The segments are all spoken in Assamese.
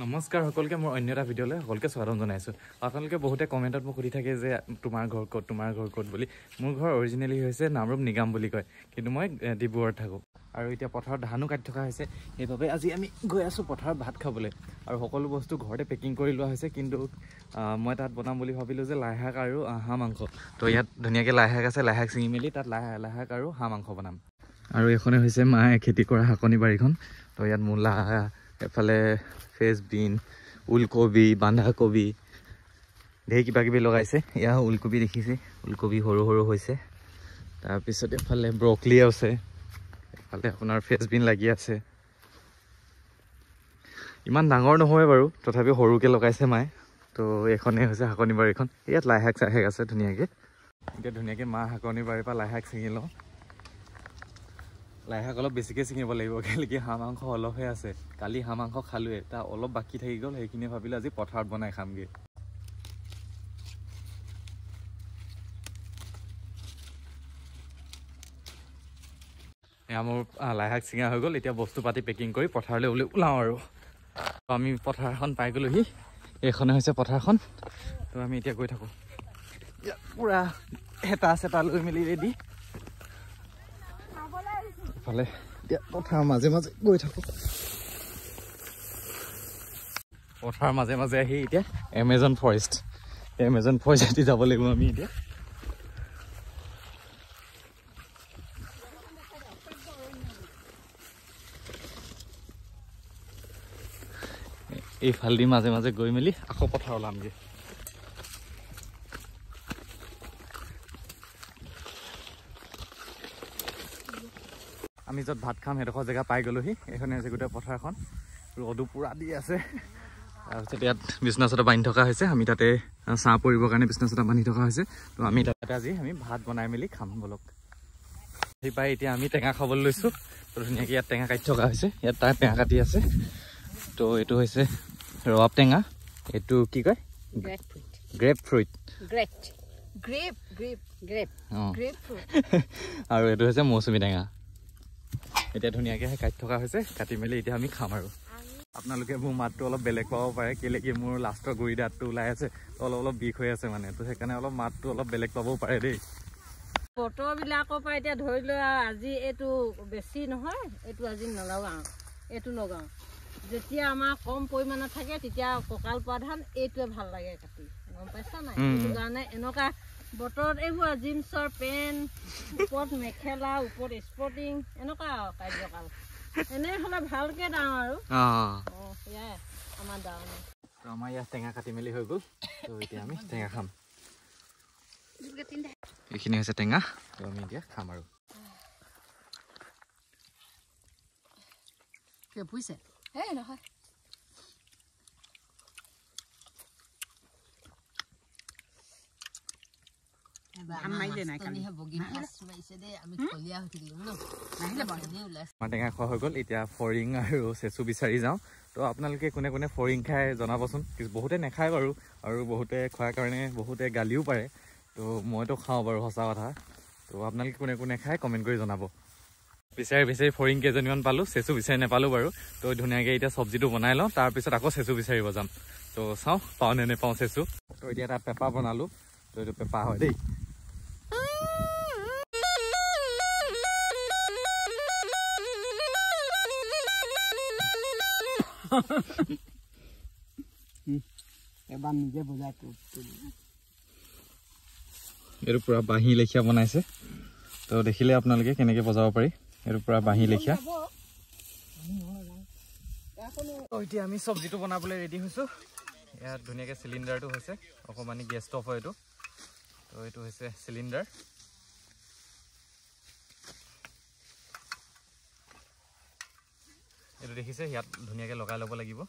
নমস্কাৰ সকলকে মোৰ অন্য এটা ভিডিঅ'লৈ সকলকে স্বাগতম জনাইছোঁ। আপোনালোকে বহুতে কমেণ্টত মোক সুধি থাকে যে তোমাৰ ঘৰ ক'ত বুলি। মোৰ ঘৰ অৰিজিনেলি হৈছে নামৰূপ নিগাম বুলি কয়, কিন্তু মই ডিব্ৰুগড়ত থাকোঁ। আৰু এতিয়া পথাৰত ধানো কাটি থকা হৈছে, সেইবাবে আজি আমি গৈ আছোঁ পথাৰত ভাত খাবলৈ। আৰু সকলো বস্তু ঘৰতে পেকিং কৰি লোৱা হৈছে, কিন্তু মই তাত বনাম বুলি ভাবিলোঁ যে লাই শাক আৰু হাঁহ মাংস। তো ইয়াত ধুনীয়াকৈ লাই শাক আছে, লাই শাক ছিঙি মেলি তাত লাই শাক আৰু হাঁহ মাংস বনাম। আৰু এইখনে হৈছে মায়ে খেতি কৰা শাকনি বাৰীখন। তো ইয়াত মূলা, এফালে ফ্ৰেঞ্চবিন, ওলকবি, বন্ধাকবি, ঢেৰ কিবা কিবি লগাইছে। এয়া ওলকবি দেখিছে, ওলকবি সৰু সৰু হৈছে। তাৰপিছত এফালে ব্ৰকলি আছে, এফালে আপোনাৰ ফ্ৰেঞ্চবিন লাগি আছে। ইমান ডাঙৰ নহয় বাৰু, তথাপিও সৰুকৈ লগাইছে মায়ে। তো এইখনেই হৈছে শাকনি বাৰীখন। ইয়াত লাই শাক চাই শাক আছে ধুনীয়াকৈ। এতিয়া ধুনীয়াকৈ মা শাকনি বাৰীৰ পৰা লাই শাক ছিঙি লওঁ। লাই শাক অলপ বেছিকৈ ছিঙিব লাগিব, কেলেকি হাঁহ মাংস অলপহে আছে। কালি হাঁহ মাংস খালোৱে, তাৰ অলপ বাকী থাকি গ'ল, সেইখিনি ভাবিলোঁ আজি পথাৰত বনাই খামগৈ। এয়া মোৰ লাই শাক ছিঙা হৈ গ'ল। এতিয়া বস্তু পাতি পেকিং কৰি পথাৰলৈ ওলাওঁ আৰু। আমি পথাৰখন পাই গ'লোহি, এইখনে হৈছে পথাৰখন। তো আমি এতিয়া গৈ থাকোঁ, পূৰা হেতা চেতা লৈ মেলি ৰেডি। ইফালে এতিয়া পথাৰৰ মাজে মাজে গৈ থাকোঁ। পথাৰৰ মাজে মাজে আহি এতিয়া এমেজন ফৰেষ্ট যাব লাগিব আমি এতিয়া। এইফালেদি মাজে মাজে গৈ মেলি আকৌ পথাৰ ওলামগৈ। আমি য'ত ভাত খাম সেইডোখৰ জেগা পাই গ'লোহি। এইখনে হৈছে গোটেই পথাৰখন, ৰ'দো পূৰা দি আছে। তাৰপিছত ইয়াত বিচনা চাদৰ বান্ধি থকা হৈছে, আমি তাতে ছাঁ পৰিবৰ কাৰণে বিচনা চাদৰ বান্ধি থকা হৈছে। তো আমি তাতে আজি ভাত বনাই মেলি খাম বলক। সেই পাই এতিয়া আমি টেঙা খাবলৈ লৈছোঁ। তো ধুনীয়াকৈ ইয়াত টেঙা কাটি থকা হৈছে, ইয়াত তাৰ টেঙা কাটি আছে। তো এইটো হৈছে ৰবাব টেঙা, এইটো কি কয়? Grab fruit. আৰু এইটো হৈছে মৌচুমী টেঙা। এতিয়া ধুনীয়াকৈ কাটি থকা হৈছে, কাটি মেলি এতিয়া আমি খাম আৰু। আপোনালোকে মোৰ মাতটো অলপ বেলেগ পাব পাৰে, কেলেকি মোৰ লাষ্টৰ গুৰি দাঁতটো ওলাই আছে, অলপ বিষ হৈ আছে মানে। তো সেইকাৰণে অলপ মাতটো অলপ বেলেগ পাবও পাৰে দেই। বতৰবিলাকৰ পৰা এতিয়া ধৰি লোৱা আজি এইটো বেছি নহয়, এইটো আজি নলগাওঁ, এইটো লগাওঁ। যেতিয়া আমাৰ কম পৰিমাণত থাকে তেতিয়া কঁকাল পোৱা ধান এইটোৱে ভাল লাগে কাটি, গম পাইছা নাই? সেইটো কাৰণে এনেকুৱা বতৰত এইবোৰ জিন্সৰ পেণ্ট, ওপৰত মেখেলা, ওপৰত স্পৰ্টিং, এনেকুৱা কাৰ্যকাল এনে হ'লে ভালকৈ দাওঁ আৰু। সেয়াই আমাৰ দাওঁ। তো আমাৰ ইয়াত টেঙা কাটি মেলি হৈ গ'ল। তো এতিয়া আমি টেঙা খাম। এইখিনি হৈছে টেঙা, তো আমি এতিয়া খাম আৰু। বুজিছে? এই নহয় টেঙা খোৱা হৈ গ'ল। এতিয়া ফৰিং আৰু চেচু বিচাৰি যাওঁ। তো আপোনালোকে কোনে কোনে ফৰিং খাই জনাবচোন। বহুতে নাখায় বাৰু, আৰু বহুতে খোৱাৰ কাৰণে বহুতে গালিও পাৰে। তো মইতো খাওঁ বাৰু, সঁচা কথা। তো আপোনালোকে কোনে কোনে খায় কমেণ্ট কৰি জনাব। বিচাৰি ফৰিং কেইজনীমান পালোঁ, চেচু বিচাৰি নাপালোঁ বাৰু। তো ধুনীয়াকৈ এতিয়া চব্জিটো বনাই লওঁ, তাৰপিছত আকৌ চেচু বিচাৰিব যাম। তো চাওঁ পাওঁ নে নেপাওঁ চেচু। তো এতিয়া এটা পেপা বনালোঁ। তো এইটো পেপা হয় দেই। এবাৰ নিজে বজাই এইটো পূৰা বাঁহী লেখীয়া বনাইছে। তো দেখিলে আপোনালোকে কেনেকৈ বজাব পাৰি, এইটো পূৰা বাঁহী লেখীয়া। এতিয়া আমি চব্জিটো বনাবলৈ ৰেডি হৈছোঁ। ইয়াত ধুনীয়াকৈ চিলিণ্ডাৰটো হৈছে, অকণমানি গেছ ষ্টভ হয় এইটো। তো এইটো হৈছে চিলিণ্ডাৰ। এইটো দেখিছে, ইয়াত ধুনীয়াকৈ লগাই ল'ব লাগিব।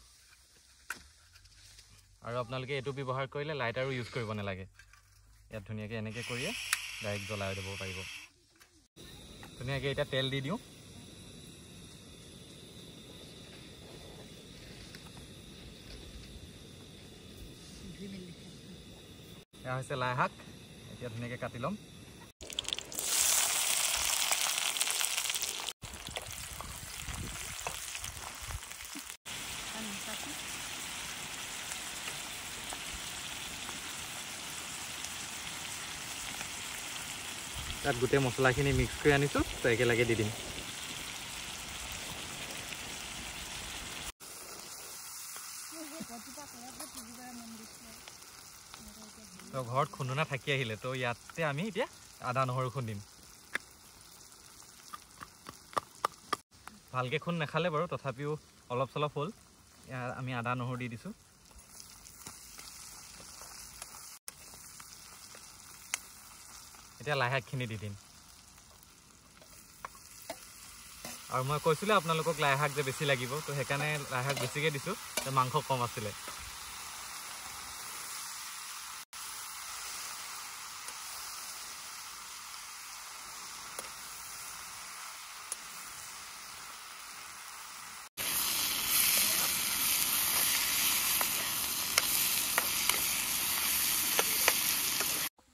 আৰু আপোনালোকে এইটো ব্যৱহাৰ কৰিলে লাইটাৰো ইউজ কৰিব নালাগে। ইয়াত ধুনীয়াকৈ এনেকৈ কৰিয়ে ডাইৰেক্ট জ্বলাই দিব পাৰিব। ধুনীয়াকৈ এতিয়া তেল দি দিওঁ। এয়া হৈছে লাই শাক, এতিয়া ধুনীয়াকৈ কাটি ল'ম। তাত গোটেই মছলাখিনি মিক্স কৰি আনিছোঁ, তো একেলগে দি দিম। তো ঘৰত খুন্দনা থাকি আহিলে, তো ইয়াতে আমি এতিয়া আদা নহৰু খুন্দিম। ভালকৈ খুন্দ নাখালে বাৰু, তথাপিও অলপ চলপ হ'ল। আমি আদা নহৰু দি দিছোঁ। এতিয়া লাই শাকখিনি দি দিম। আৰু মই কৈছিলোঁ আপোনালোকক লাই শাক যে বেছি লাগিব, তো সেইকাৰণে লাই শাক বেছিকৈ দিছোঁ, মাংস কম আছিলে।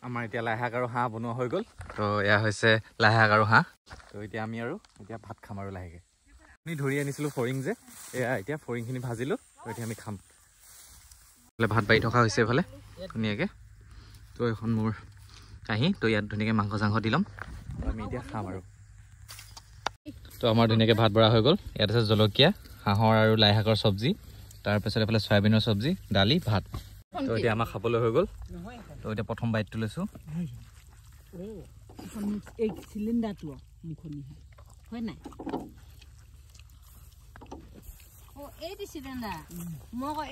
আমাৰ এতিয়া লাই শাক আৰু হাঁহ বনোৱা হৈ গ'ল। তো এয়া হৈছে লাই শাক আৰু হাঁহ। তো এতিয়া আমি এতিয়া ভাত খাম আৰু লাহেকৈ। আমি ধৰি আনিছিলোঁ ফৰিং যে, এয়া এতিয়া ফৰিংখিনি ভাজিলোঁ, তো এতিয়া আমি খাম। ভাত বাঢ়ি থকা হৈছে এইফালে ধুনীয়াকৈ। তো এখন মোৰ কাঁহী, তো ইয়াত ধুনীয়াকৈ মাংস চাংস দি ল'ম, তো আমি এতিয়া খাম আৰু। তো আমাৰ ধুনীয়াকৈ ভাত বৰা হৈ গ'ল। ইয়াত আছে জলকীয়া, হাঁহৰ আৰু লাই শাকৰ চব্জি, তাৰপিছত এইফালে চয়াবিনৰ চব্জি, দালি, ভাত। তো এতিয়া আমাৰ খাবলৈ হৈ গ'ল। তো এতিয়া প্ৰথম বাইটটো লৈছোঁ।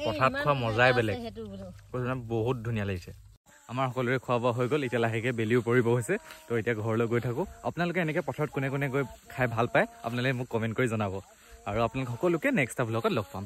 পথাৰত খোৱা মজাই বেলেগ, বহুত ধুনীয়া লাগিছে। আমাৰ সকলোৰে খোৱা বোৱা হৈ গ'ল। এতিয়া লাহেকৈ বেলিও পৰিব হৈছে, তো এতিয়া ঘৰলৈ গৈ থাকোঁ। আপোনালোকে এনেকৈ পথাৰত কোনে কোনে গৈ খাই ভাল পায় আপোনালোকে মোক কমেণ্ট কৰি জনাব। আৰু আপোনালোক সকলোকে নেক্সট এটা ভ্লগত লগ পাম।